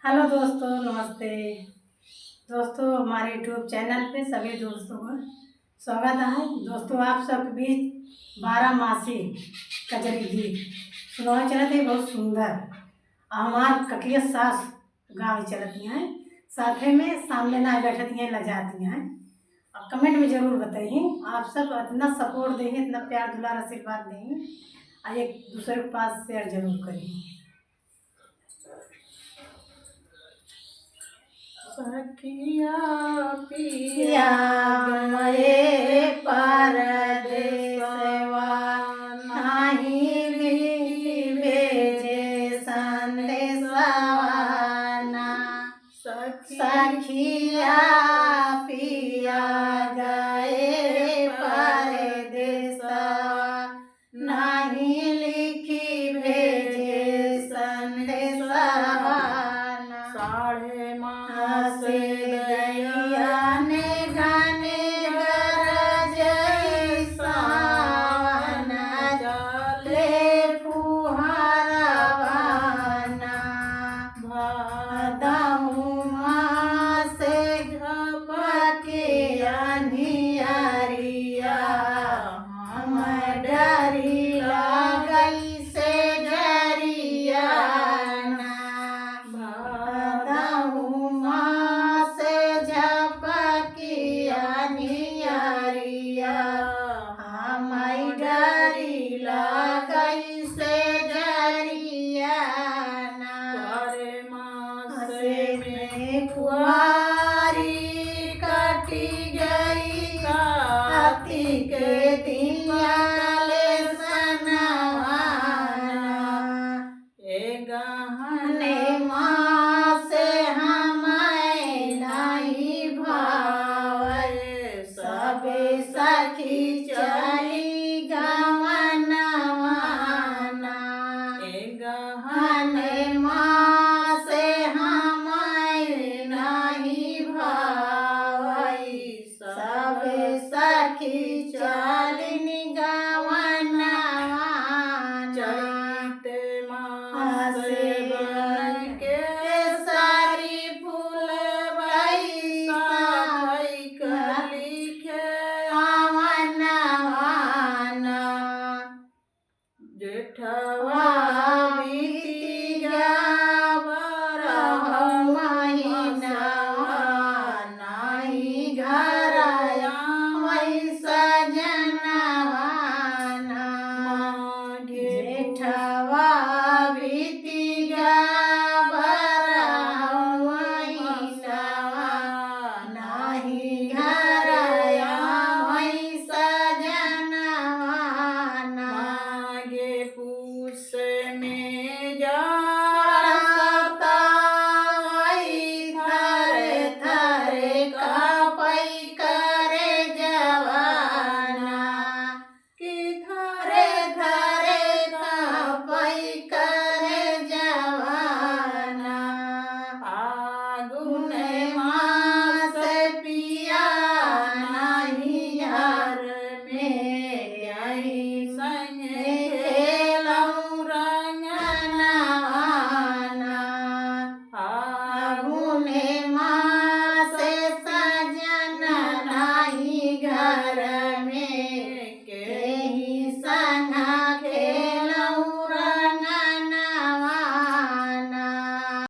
Hello दोस्तों, नमस्ते दोस्तों। हमारे यूट्यूब चैनल पे सभी दोस्तों का स्वागत है। दोस्तों, आप सबके बीच 12 मासी कजरी गीत सुनाए चलत है, बहुत सुंदर। हमार ककिया सास गाँव चलती हैं, साथे में सामने ना बैठती हैं, लजाती हैं। अब कमेंट में जरूर बताइए, आप सब इतना सपोर्ट देंगे, इतना प्यार दुलार आशीर्वाद देंगे और एक दूसरे के पास शेयर जरूर करेंगे। सखिया पिया गए परदेसवा नाही भेजे संदेशवा ना। सखिया पिया गए परदेसवा नाही लिखी भेजे संदेशवा ना। साढ़े से दैया ने गाने गरजई सावन जले फुहारवाना। भादऊ मासे झपके अनियरिया, हम डरी लगई से डरिया ना। भादऊ मासे झपके अनियरिया, हम डरी लगई से डरिया ना। सारे मासे से में कुआ